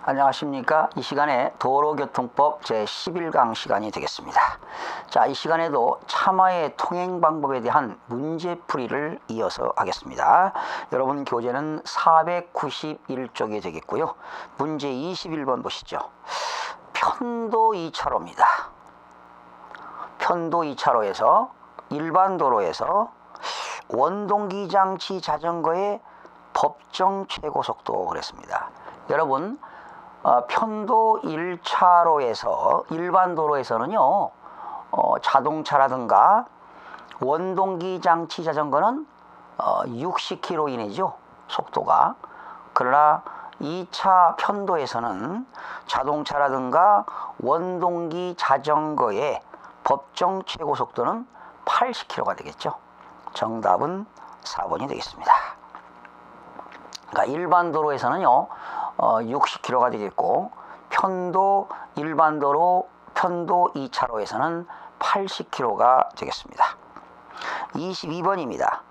안녕하십니까. 이 시간에 도로교통법 제11강 시간이 되겠습니다. 자, 이 시간에도 차마의 통행 방법에 대한 문제풀이를 이어서 하겠습니다. 여러분 교재는 491쪽이 되겠고요. 문제 21번 보시죠. 편도 2차로입니다. 편도 2차로에서 일반 도로에서 원동기 장치 자전거의 법정 최고속도 그랬습니다. 여러분 편도 1차로에서 일반 도로에서는요 자동차라든가 원동기 장치 자전거는 60km 이내죠 속도가. 그러나 2차 편도에서는 자동차라든가 원동기 자전거의 법정 최고 속도는 80km가 되겠죠. 정답은 4번이 되겠습니다. 그러니까 일반 도로에서는요 60km가 되겠고, 편도 일반 도로 편도 2차로에서는 80km가 되겠습니다. 22번입니다.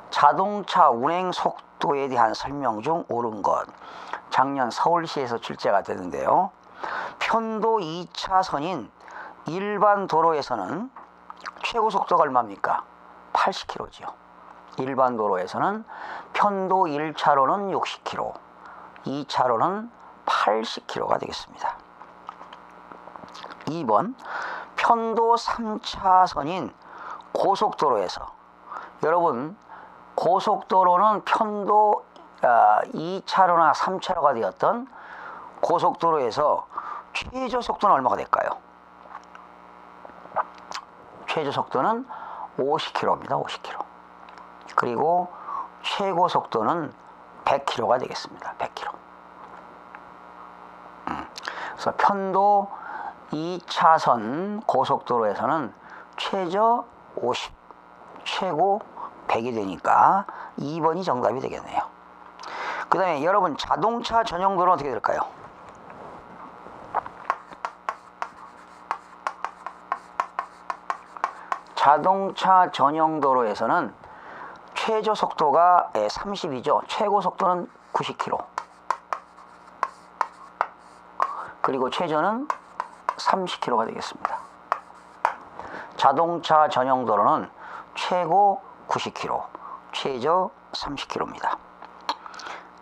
자동차 운행 속도에 대한 설명 중 옳은 것. 작년 서울시에서 출제가 되는데요. 편도 2차선인 일반 도로에서는 최고 속도가 얼마입니까? 80km죠. 일반 도로에서는 편도 1차로는 60km, 2차로는 80km가 되겠습니다. 2번 편도 3차선인 고속도로에서, 여러분 고속도로는 편도 2차로나 3차로가 되었던 고속도로에서 최저 속도는 얼마가 될까요? 최저 속도는 50km입니다. 50km. 그리고 최고 속도는 100km가 되겠습니다. 100km. 그래서 편도 2차선 고속도로에서는 최저 50, 최고 100이 되니까 2번이 정답이 되겠네요. 그 다음에 여러분 자동차 전용도로는 어떻게 될까요? 자동차 전용도로에서는 최저 속도가 30이죠. 최고 속도는 90km. 그리고 최저는 30km가 되겠습니다. 자동차 전용도로는 최고 90km, 최저 30km입니다.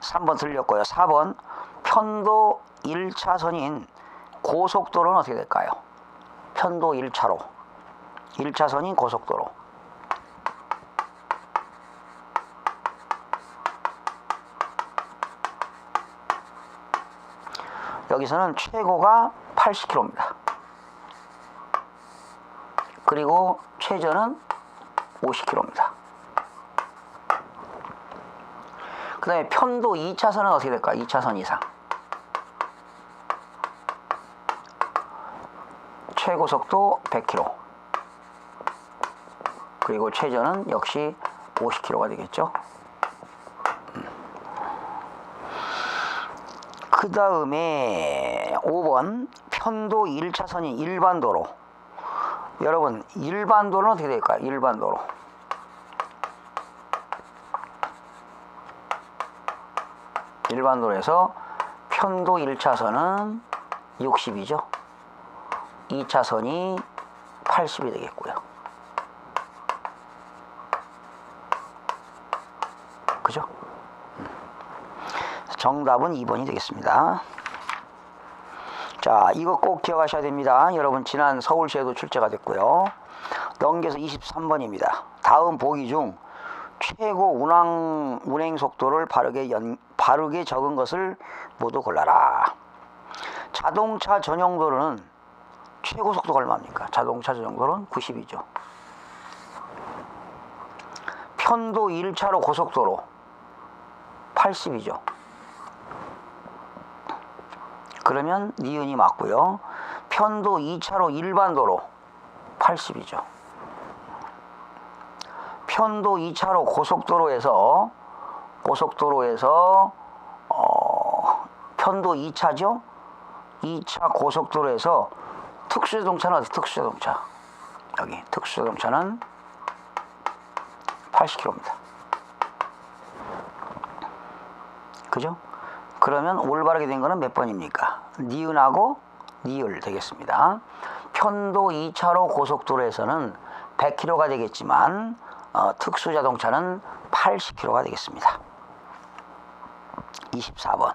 3번 틀렸고요. 4번 편도 1차선인 고속도로는 어떻게 될까요? 편도 1차로, 1차선인 고속도로. 여기서는 최고가 80km입니다. 그리고 최저는 50km입니다. 그 다음에 편도 2차선은 어떻게 될까요? 2차선 이상. 최고 속도 100km. 그리고 최저는 역시 50km가 되겠죠. 그 다음에 5번 편도 1차선인 일반 도로. 여러분 일반 도로는 어떻게 될까요? 일반 도로. 일반 도로에서 편도 1차선은 60이죠. 2차선이 80이 되겠고요. 그죠? 정답은 2번이 되겠습니다. 자, 이거 꼭 기억하셔야 됩니다. 여러분 지난 서울시에도 출제가 됐고요. 넘겨서 23번입니다. 다음 보기 중 최고 운행 속도를 바르게 적은 것을 모두 골라라. 자동차 전용도로는 최고 속도가 얼마입니까? 자동차 전용도로는 90이죠. 편도 1차로 고속도로 80이죠. 그러면 니은이 맞고요. 편도 2차로 일반 도로 80이죠. 편도 2차로 고속도로에서 편도 2차죠. 2차 고속도로에서 특수자동차는 어디? 특수자동차. 여기 특수자동차는 80km입니다. 그죠? 그러면 올바르게 된 거는 몇 번입니까? 니은하고 니을 되겠습니다. 편도 2차로 고속도로에서는 100km가 되겠지만 특수자동차는 80km가 되겠습니다. 24번.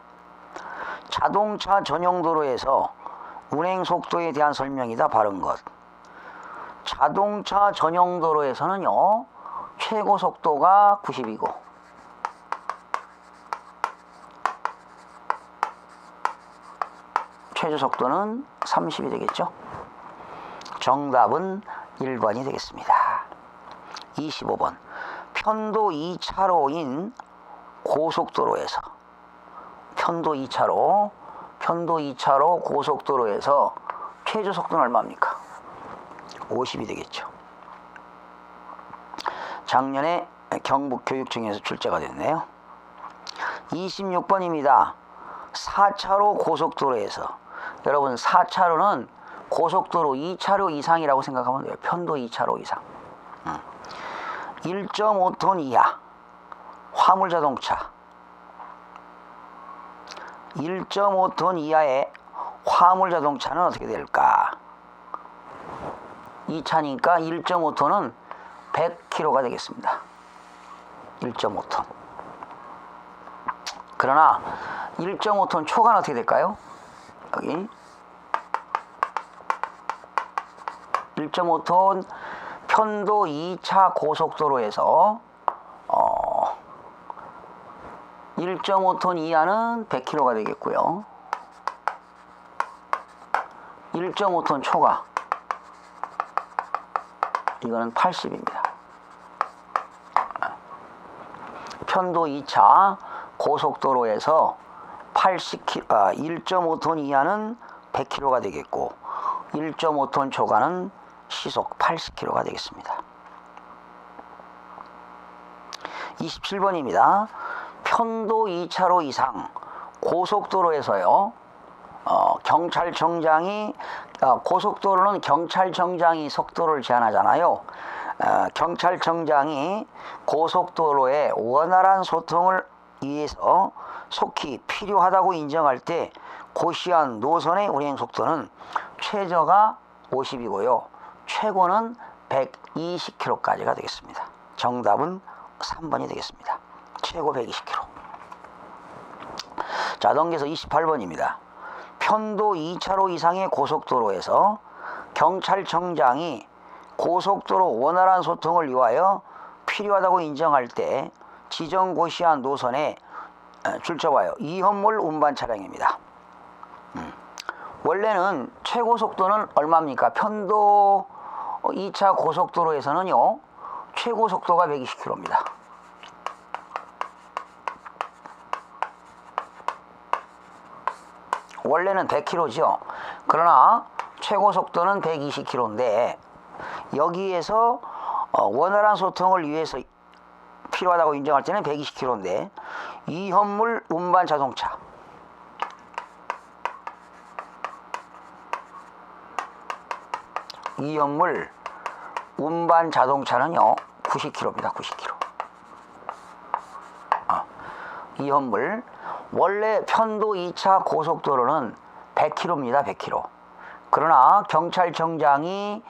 자동차 전용 도로에서 운행 속도에 대한 설명이다. 바른 것. 자동차 전용 도로에서는요, 최고 속도가 90이고 최저 속도는 30이 되겠죠. 정답은 1번이 되겠습니다. 25번. 편도 2차로인 고속도로에서 편도 2차로 고속도로에서 최저 속도는 얼마입니까? 50이 되겠죠. 작년에 경북교육청에서 출제가 됐네요. 26번입니다. 4차로 고속도로에서, 여러분 4차로는 고속도로 2차로 이상이라고 생각하면 돼요. 편도 2차로 이상. 1.5톤 이하 화물자동차, 1.5톤 이하의 화물자동차는 어떻게 될까? 2차니까 1.5톤은 100kg가 되겠습니다. 1.5톤. 그러나 1.5톤 초과는 어떻게 될까요? 여기 1.5톤 편도 2차 고속도로에서 1.5톤 이하는 100kg가 되겠고요. 1.5톤 초과, 이거는 80입니다. 편도 2차 고속도로에서 1.5톤 이하는 100kg가 되겠고 1.5톤 초과는 시속 80km가 되겠습니다. 27번입니다. 편도 2차로 이상 고속도로에서요, 경찰청장이 고속도로는 경찰청장이 속도를 제한하잖아요. 경찰청장이 고속도로의 원활한 소통을 위해서 속히 필요하다고 인정할 때 고시한 노선의 운행 속도는 최저가 50이고요. 최고는 120km까지가 되겠습니다. 정답은 3번이 되겠습니다. 최고 120km. 자, 넘겨서 28번입니다. 편도 2차로 이상의 고속도로에서 경찰청장이 고속도로 원활한 소통을 위하여 필요하다고 인정할 때 지정 고시한 노선에 출처와요. 이현물 운반 차량입니다. 원래는 최고 속도는 얼마입니까? 편도 2차 고속도로에서는요, 최고 속도가 120km입니다. 원래는 100km죠. 그러나 최고 속도는 120km인데 여기에서 원활한 소통을 위해서 필요하다고 인정할 때는 120km인데 이현물 운반 자동차, 이현물 운반 자동차는요 90km입니다. 90km. 이현물 원래 편도 2차 고속도로는 100km입니다. 100km. 그러나 경찰청장이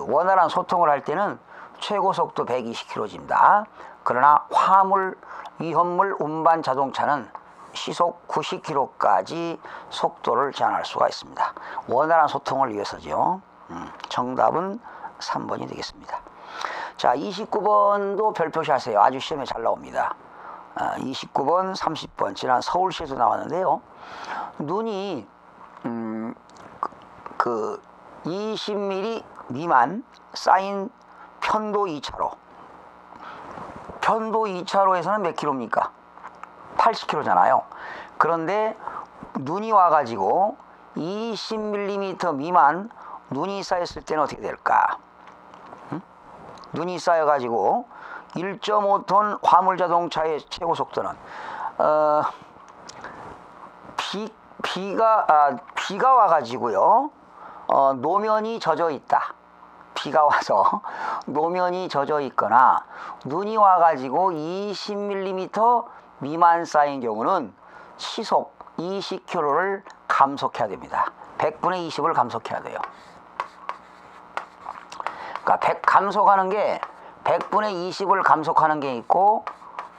원활한 소통을 할 때는 최고 속도 120km입니다. 그러나 이현물 운반 자동차는 시속 90km까지 속도를 제한할 수가 있습니다. 원활한 소통을 위해서죠. 정답은 3번이 되겠습니다. 자, 29번도 별표시 하세요. 아주 시험에 잘 나옵니다. 29번, 30번 지난 서울시에서 나왔는데요. 눈이 20mm 미만 쌓인 편도 2차로. 편도 2차로에서는 몇 킬로입니까? 80km잖아요. 그런데 눈이 와가지고 20mm 미만 눈이 쌓였을 때는 어떻게 될까? 눈이 쌓여가지고 1.5톤 화물자동차의 최고 속도는 비가 와가지고요, 노면이 젖어 있다. 비가 와서 노면이 젖어 있거나 눈이 와가지고 20mm 미만 쌓인 경우는 시속 20km를 감속해야 됩니다. 100분의 20을 감속해야 돼요. 그러니까 감속하는 게 100분의 20을 감속하는 게 있고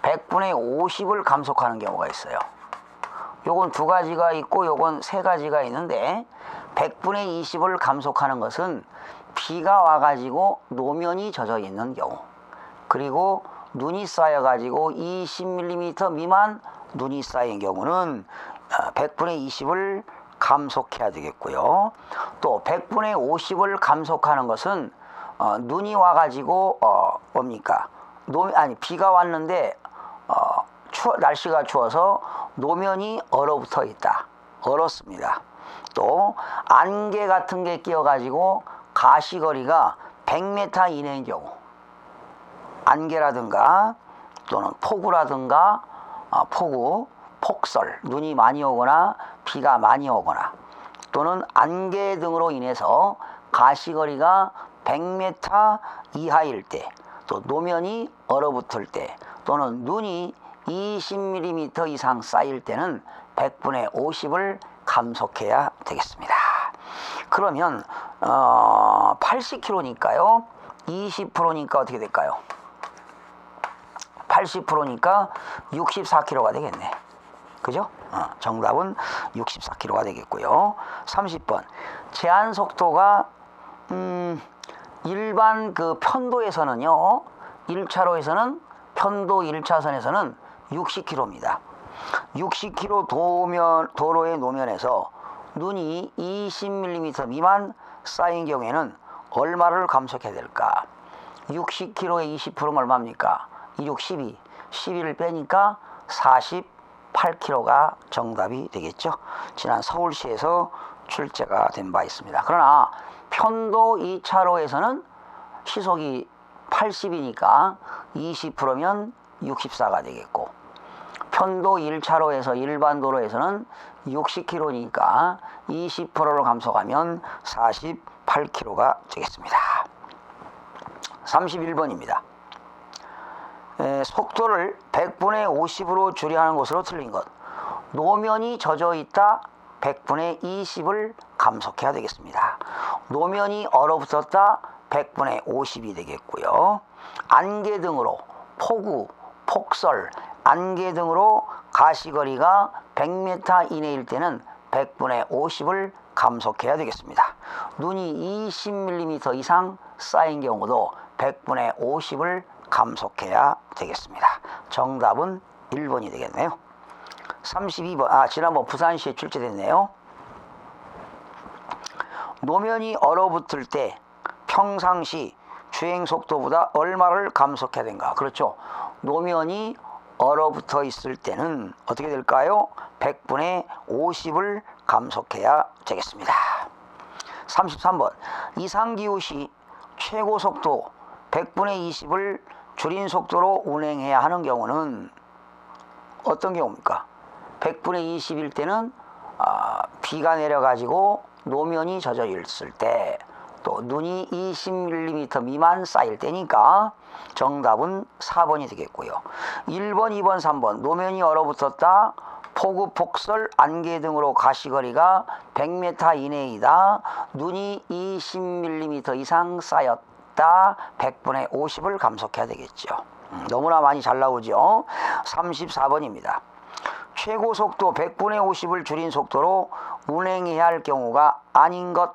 100분의 50을 감속하는 경우가 있어요. 요건 두 가지가 있고 요건 세 가지가 있는데 100분의 20을 감속하는 것은 비가 와가지고 노면이 젖어 있는 경우, 그리고 눈이 쌓여가지고 20mm 미만 눈이 쌓인 경우는 100분의 20을 감속해야 되겠고요. 또 100분의 50을 감속하는 것은 눈이 와가지고 뭡니까? 비가 왔는데 날씨가 추워서 노면이 얼어붙어 있다. 얼었습니다. 또 안개 같은 게 끼어가지고 가시거리가 100m 이내인 경우, 안개라든가 또는 폭우라든가 폭설, 눈이 많이 오거나 비가 많이 오거나 또는 안개 등으로 인해서 가시거리가 100m 이하일 때, 또 노면이 얼어붙을 때, 또는 눈이 20mm 이상 쌓일 때는 100분의 50을 감속해야 되겠습니다. 그러면 80km니까요. 20%니까 어떻게 될까요? 80%니까 64km가 되겠네. 그죠? 정답은 64km가 되겠고요. 30번. 제한 속도가 일반 그 편도에서는요. 1차로에서는 편도 1차선에서는 60km입니다. 60km 도로의 노면에서 눈이 20mm 미만 쌓인 경우에는 얼마를 감속해야 될까? 60km의 20%는 얼마입니까? 26, 12. 12를 빼니까 48km가 정답이 되겠죠. 지난 서울시에서 출제가 된 바 있습니다. 그러나 편도 2차로에서는 시속이 80이니까 20%면 64가 되겠고, 편도 1차로에서 일반 도로에서는 60km니까 20%를 감속하면 48km가 되겠습니다. 31번입니다. 속도를 100분의 50으로 줄여야 하는 것으로 틀린 것. 노면이 젖어 있다 100분의 20을 감속해야 되겠습니다. 노면이 얼어붙었다 100분의 50이 되겠고요. 안개 등으로 폭우, 폭설, 안개 등으로 가시거리가 100m 이내일 때는 100분의 50을 감속해야 되겠습니다. 눈이 20mm 이상 쌓인 경우도 100분의 50을 감속해야 되겠습니다. 정답은 1번이 되겠네요. 32번. 지난번 부산시에 출제됐네요. 노면이 얼어붙을 때 평상시 주행속도보다 얼마를 감속해야 되는가? 그렇죠. 노면이 얼어붙어 있을 때는 어떻게 될까요? 100분의 50을 감속해야 되겠습니다. 33번. 이상기후 시 최고속도 100분의 20을 줄인 속도로 운행해야 하는 경우는 어떤 경우입니까? 100분의 20일 때는 비가 내려가지고 노면이 젖어 있을 때, 또 눈이 20mm 미만 쌓일 때니까 정답은 4번이 되겠고요. 1번, 2번, 3번. 노면이 얼어붙었다, 폭우, 폭설, 안개 등으로 가시거리가 100m 이내이다, 눈이 20mm 이상 쌓였다, 100분의 50을 감속해야 되겠죠. 너무나 많이 잘 나오죠. 34번입니다. 최고 속도 100분의 50을 줄인 속도로 운행해야 할 경우가 아닌 것.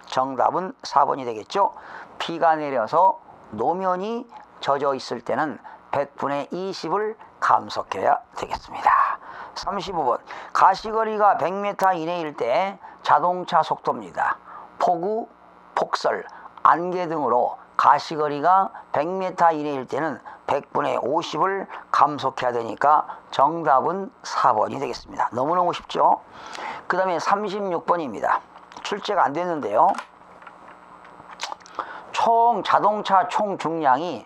정답은 4번이 되겠죠. 비가 내려서 노면이 젖어 있을 때는 100분의 20을 감속해야 되겠습니다. 35번. 가시거리가 100m 이내일 때 자동차 속도입니다. 폭우, 폭설, 안개 등으로 가시거리가 100m 이내일 때는 100분의 50을 감속해야 되니까 정답은 4번이 되겠습니다. 너무너무 쉽죠? 그 다음에 36번입니다. 출제가 안 됐는데요. 자동차 총 중량이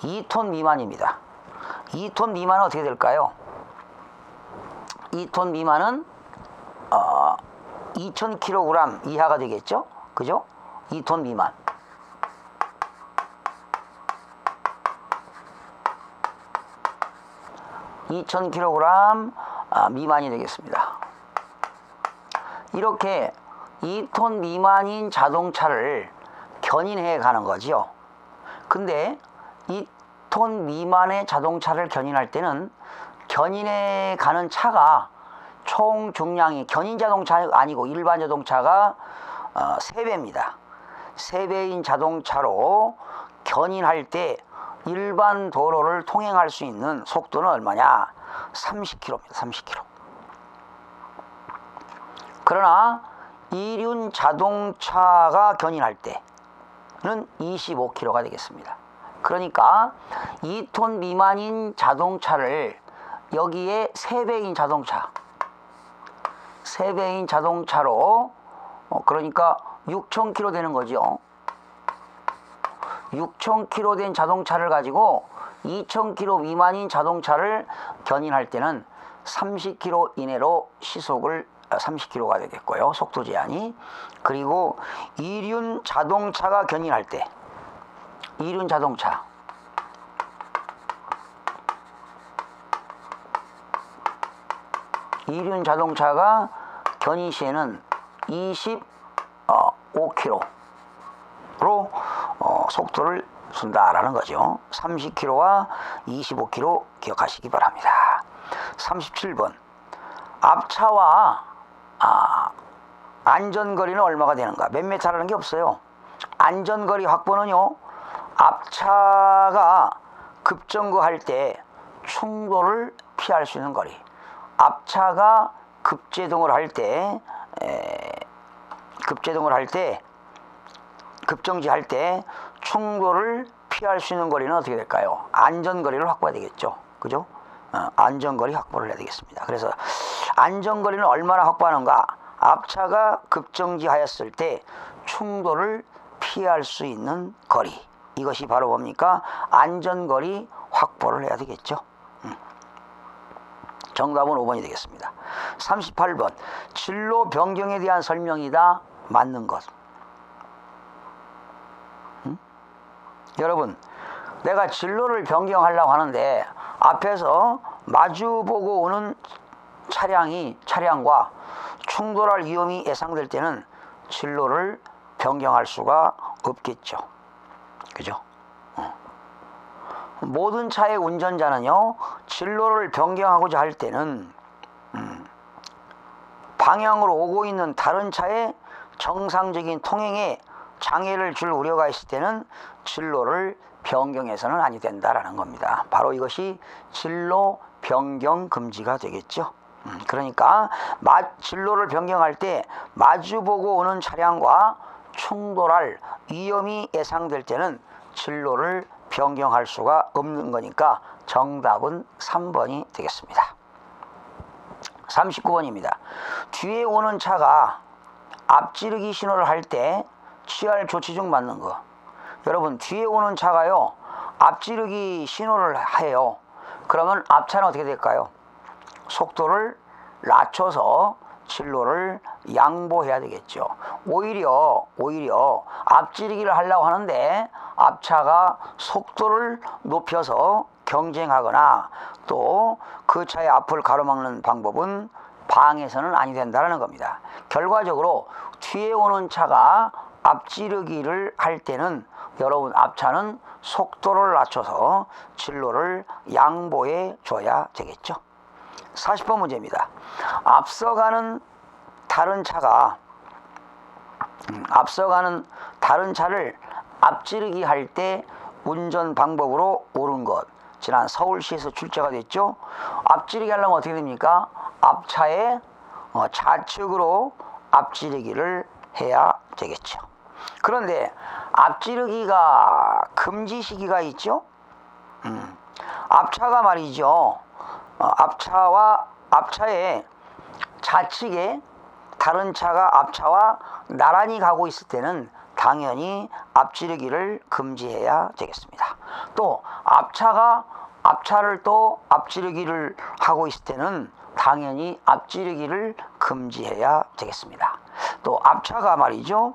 2톤 미만입니다. 2톤 미만은 어떻게 될까요? 2톤 미만은 2000kg 이하가 되겠죠? 그죠? 2톤 미만. 2000kg 미만이 되겠습니다. 이렇게 2톤 미만인 자동차를 견인해 가는 거지요. 근데 2톤 미만의 자동차를 견인할 때는 견인해 가는 차가 총 중량이 견인 자동차가 아니고 일반 자동차가 3배입니다. 3배인 자동차로 견인할 때 일반 도로를 통행할 수 있는 속도는 얼마냐? 30km입니다. 30km. 그러나 이륜 자동차가 견인할 때는 25km가 되겠습니다. 그러니까 2톤 미만인 자동차를 여기에 3배인 자동차로 그러니까 6000km 되는 거죠. 6000km 된 자동차를 가지고 2000km 미만인 자동차를 견인할 때는 30km 이내로 시속을 30km가 되겠고요. 속도 제한이. 그리고 이륜 자동차가 견인할 때 이륜 자동차가 견인 시에는 25km로 속도를 준다라는 거죠. 30km와 25km 기억하시기 바랍니다. 37번. 앞차와 안전거리는 얼마가 되는가? 몇 미터라는 게 없어요. 안전거리 확보는요, 앞차가 급정거할 때 충돌을 피할 수 있는 거리. 앞차가 급제동을 할 때 급정지할 때 충돌을 피할 수 있는 거리는 어떻게 될까요? 안전거리를 확보해야 되겠죠. 그죠? 안전거리 확보를 해야 되겠습니다. 그래서 안전거리는 얼마나 확보하는가? 앞차가 급정지하였을 때 충돌을 피할 수 있는 거리. 이것이 바로 뭡니까? 안전거리 확보를 해야 되겠죠. 정답은 5번이 되겠습니다. 38번. 진로 변경에 대한 설명이다. 맞는 것. 여러분, 내가 진로를 변경하려고 하는데 앞에서 마주보고 오는 차량과 충돌할 위험이 예상될 때는 진로를 변경할 수가 없겠죠. 그죠? 모든 차의 운전자는요, 진로를 변경하고자 할 때는 방향으로 오고 있는 다른 차의 정상적인 통행에 장애를 줄 우려가 있을 때는 진로를 변경해서는 아니 된다라는 겁니다. 바로 이것이 진로 변경 금지가 되겠죠. 그러니까 진로를 변경할 때 마주보고 오는 차량과 충돌할 위험이 예상될 때는 진로를 변경할 수가 없는 거니까 정답은 3번이 되겠습니다. 39번입니다. 뒤에 오는 차가 앞지르기 신호를 할 때 취할 조치 중 맞는 거. 여러분, 뒤에 오는 차가요, 앞지르기 신호를 해요. 그러면 앞차는 어떻게 될까요? 속도를 낮춰서 진로를 양보해야 되겠죠. 오히려 앞지르기를 하려고 하는데 앞차가 속도를 높여서 경쟁하거나 또 그 차의 앞을 가로막는 방법은 방해서는 아니 된다는 겁니다. 결과적으로 뒤에 오는 차가 앞지르기를 할 때는 여러분, 앞차는 속도를 낮춰서 진로를 양보해 줘야 되겠죠. 40번 문제입니다. 앞서가는 다른 차를 앞지르기 할 때 운전 방법으로 옳은 것. 지난 서울시에서 출제가 됐죠. 앞지르기 하려면 어떻게 됩니까? 앞차의 좌측으로 앞지르기를 해야 되겠죠. 그런데 앞지르기가 금지 시기가 있죠. 앞차가 말이죠. 앞차의 좌측에 다른 차가 앞차와 나란히 가고 있을 때는 당연히 앞지르기를 금지해야 되겠습니다. 또 앞차를 또 앞지르기를 하고 있을 때는 당연히 앞지르기를 금지해야 되겠습니다. 또 앞차가 말이죠,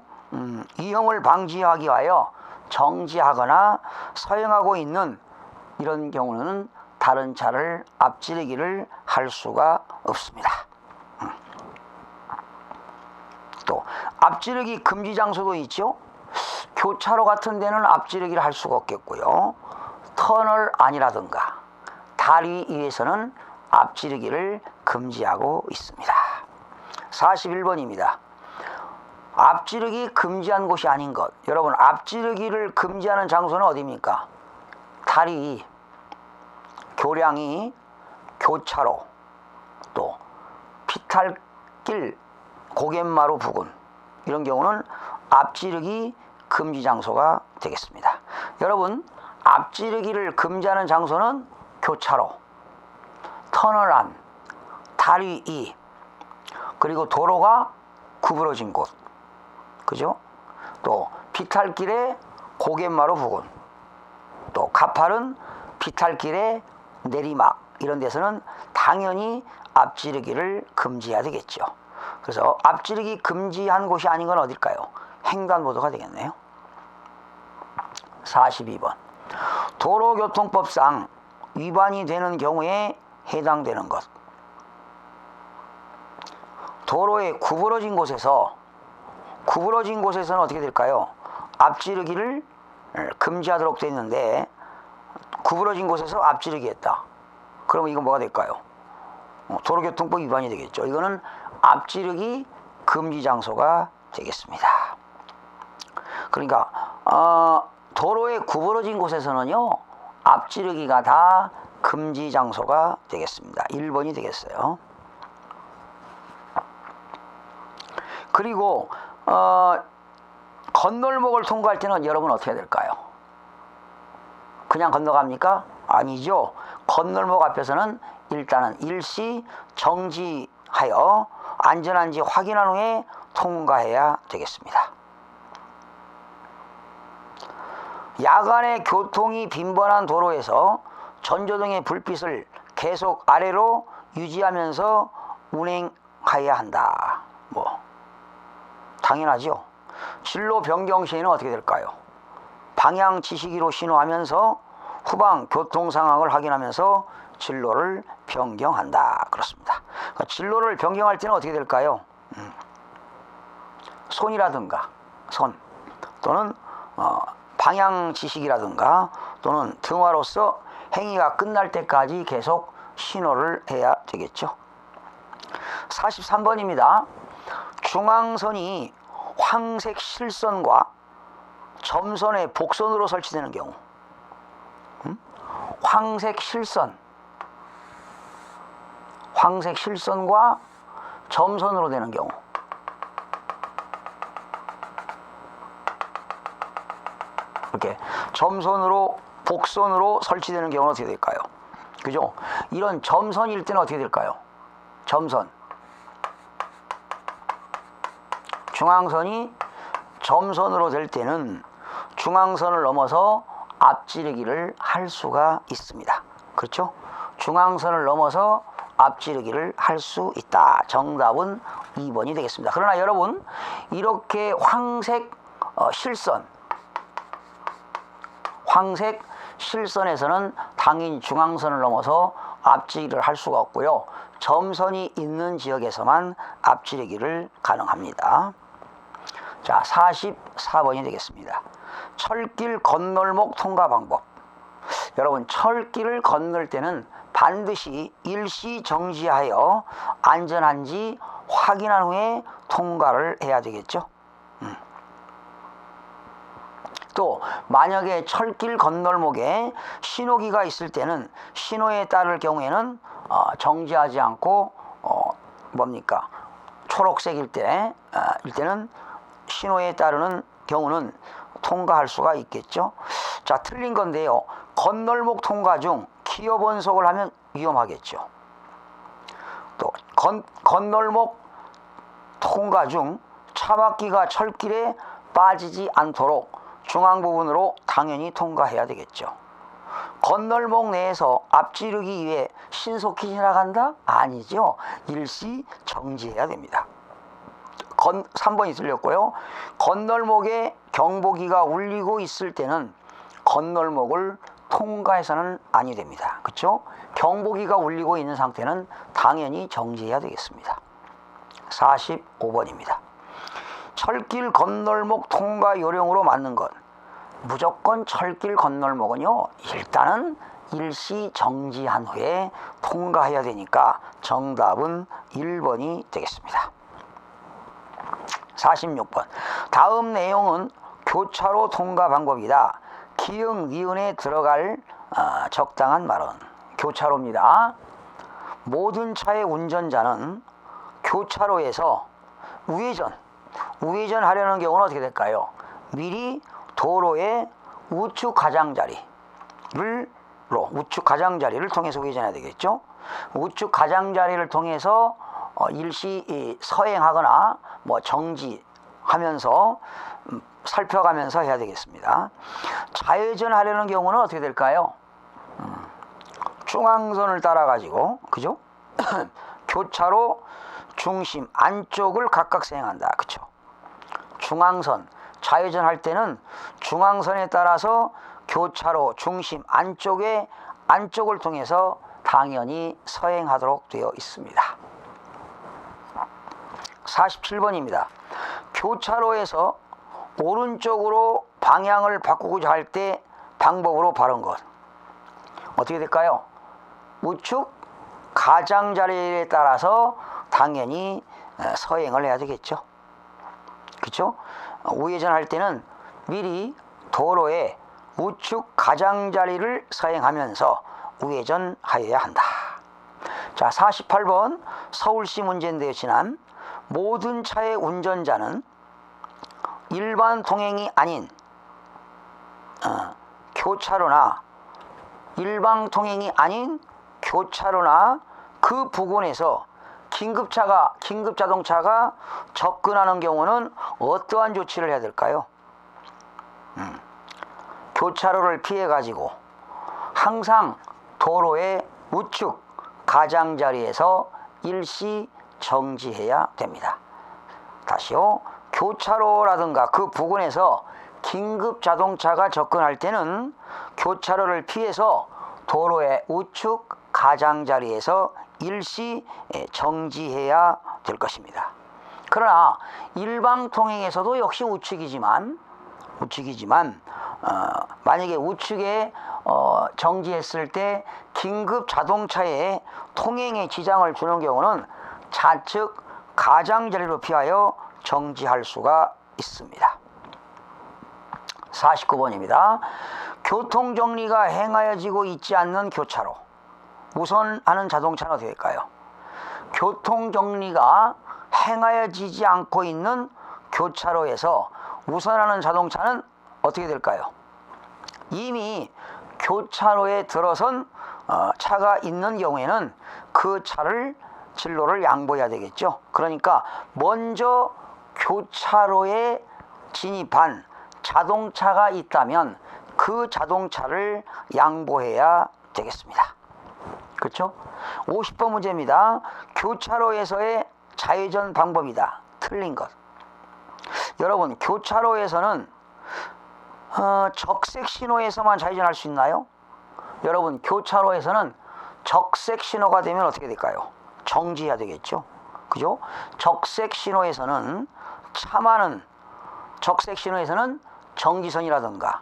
위험을 방지하기 위하여 정지하거나 서행하고 있는 이런 경우는 다른 차를 앞지르기를 할 수가 없습니다. 또 앞지르기 금지 장소도 있죠. 교차로 같은 데는 앞지르기를 할 수가 없겠고요. 터널 안이라든가 다리 위에서는 앞지르기를 금지하고 있습니다. 41번입니다. 앞지르기 금지한 곳이 아닌 것. 여러분, 앞지르기를 금지하는 장소는 어디입니까? 다리, 교량이, 교차로, 또 피탈길, 고갯마루 부근, 이런 경우는 앞지르기 금지 장소가 되겠습니다. 여러분, 앞지르기를 금지하는 장소는 교차로, 터널 안, 다리 위, 그리고 도로가 구부러진 곳, 그죠? 또 피탈길의 고갯마루 부근, 또 가파른 피탈길의 내리막, 이런 데서는 당연히 앞지르기를 금지해야 되겠죠. 그래서 앞지르기 금지한 곳이 아닌 건 어딜까요? 횡단보도가 되겠네요. 42번. 도로교통법상 위반이 되는 경우에 해당되는 것. 도로의 구부러진 곳에서는 어떻게 될까요? 앞지르기를 금지하도록 되어 있는데 구부러진 곳에서 앞지르기 했다. 그러면 이건 뭐가 될까요? 도로교통법 위반이 되겠죠. 이거는 앞지르기 금지 장소가 되겠습니다. 그러니까 도로의 구부러진 곳에서는요, 앞지르기가 다 금지 장소가 되겠습니다. 1번이 되겠어요. 그리고 건널목을 통과할 때는 여러분 어떻게 될까요? 그냥 건너갑니까? 아니죠. 건널목 앞에서는 일단은 일시 정지하여 안전한지 확인한 후에 통과해야 되겠습니다. 야간에 교통이 빈번한 도로에서 전조등의 불빛을 계속 아래로 유지하면서 운행해야 한다. 당연하죠. 진로 변경 시에는 어떻게 될까요? 방향 지시기로 신호하면서 후방 교통 상황을 확인하면서 진로를 변경한다. 그렇습니다. 진로를 변경할 때는 어떻게 될까요? 손이라든가 손 또는 방향 지시기라든가 또는 등화로서 행위가 끝날 때까지 계속 신호를 해야 되겠죠. 43번입니다. 중앙선이 황색 실선과 점선의 복선으로 설치되는 경우, 황색 실선과 점선으로 되는 경우, 이렇게 점선으로 복선으로 설치되는 경우는 어떻게 될까요? 그죠? 이런 점선일 때는 어떻게 될까요? 점선, 중앙선이 점선으로 될 때는 중앙선을 넘어서 앞지르기를 할 수가 있습니다. 그렇죠? 중앙선을 넘어서 앞지르기를 할 수 있다. 정답은 2번이 되겠습니다. 그러나 여러분, 이렇게 황색 실선에서는 당연히 중앙선을 넘어서 앞지르기를 할 수가 없고요. 점선이 있는 지역에서만 앞지르기를 가능합니다. 자, 44번이 되겠습니다. 철길 건널목 통과 방법. 여러분, 철길을 건널 때는 반드시 일시 정지하여 안전한지 확인한 후에 통과를 해야 되겠죠. 또 만약에 철길 건널목에 신호기가 있을 때는 신호에 따를 경우에는 정지하지 않고 초록색일 때는 신호에 따르는 경우는 통과할 수가 있겠죠. 자, 틀린 건데요. 건널목 통과 중 기어 번속을 하면 위험하겠죠. 또 건널목 통과 중 차바퀴가 철길에 빠지지 않도록 중앙 부분으로 당연히 통과해야 되겠죠. 건널목 내에서 앞지르기 위해 신속히 지나간다? 아니죠. 일시 정지해야 됩니다. 3번이 틀렸고요. 건널목에 경보기가 울리고 있을 때는 건널목을 통과해서는 아니 됩니다. 그렇죠? 경보기가 울리고 있는 상태는 당연히 정지해야 되겠습니다. 45번입니다. 철길 건널목 통과 요령으로 맞는 것. 무조건 철길 건널목은요, 일단은 일시 정지한 후에 통과해야 되니까 정답은 1번이 되겠습니다. 46번. 다음 내용은 교차로 통과 방법이다. 기역, 니은에 들어갈 적당한 말은 교차로입니다. 모든 차의 운전자는 교차로에서 우회전하려는 경우는 어떻게 될까요? 미리 도로의 우측 가장자리를 통해서 우회전해야 되겠죠. 우측 가장자리를 통해서 일시 서행하거나 정지하면서 살펴가면서 해야 되겠습니다. 좌회전하려는 경우는 어떻게 될까요? 중앙선을 따라 가지고, 그죠? 교차로 중심 안쪽을 각각 수행한다. 그쵸? 중앙선, 좌회전할 때는 중앙선에 따라서 교차로 중심 안쪽을 통해서 당연히 서행하도록 되어 있습니다. 47번입니다. 교차로에서 오른쪽으로 방향을 바꾸고자 할 때 방법으로 바른 것. 어떻게 될까요? 우측 가장자리에 따라서 당연히 서행을 해야 되겠죠. 그렇죠? 우회전할 때는 미리 도로의 우측 가장자리를 서행하면서 우회전하여야 한다. 자, 48번 서울시 문제인데요. 지난 모든 차의 운전자는 일반 통행이 아닌 교차로나 그 부근에서 긴급 자동차가 접근하는 경우는 어떠한 조치를 해야 될까요? 교차로를 피해 가지고 항상 도로의 우측 가장자리에서 일시 정지해야 됩니다. 다시요. 교차로라든가 그 부근에서 긴급 자동차가 접근할 때는 교차로를 피해서 도로의 우측 가장자리에서 일시 정지해야 될 것입니다. 그러나 일방 통행에서도 역시 우측이지만 만약에 우측에 정지했을 때 긴급 자동차의 통행에 지장을 주는 경우는 좌측 가장자리로 피하여 정지할 수가 있습니다. 49번입니다. 교통정리가 행하여지고 있지 않는 교차로. 우선하는 자동차는 어떻게 될까요? 교통정리가 행하여지지 않고 있는 교차로에서 우선하는 자동차는 어떻게 될까요? 이미 교차로에 들어선 차가 있는 경우에는 그 차를 진로를 양보해야 되겠죠. 그러니까 먼저 교차로에 진입한 자동차가 있다면 그 자동차를 양보해야 되겠습니다. 그렇죠? 50번 문제입니다. 교차로에서의 좌회전 방법이다. 틀린 것. 여러분, 교차로에서는 적색 신호에서만 좌회전할 수 있나요? 여러분, 교차로에서는 적색 신호가 되면 어떻게 될까요? 정지해야 되겠죠. 그죠? 적색 신호에서는 정지선이라든가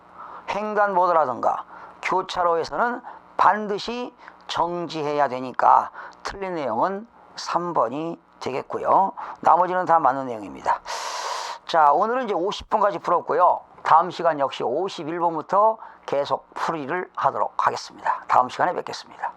횡단보도라든가 교차로에서는 반드시 정지해야 되니까 틀린 내용은 3번이 되겠고요. 나머지는 다 맞는 내용입니다. 자, 오늘은 이제 50번까지 풀었고요. 다음 시간 역시 51번부터 계속 풀이를 하도록 하겠습니다. 다음 시간에 뵙겠습니다.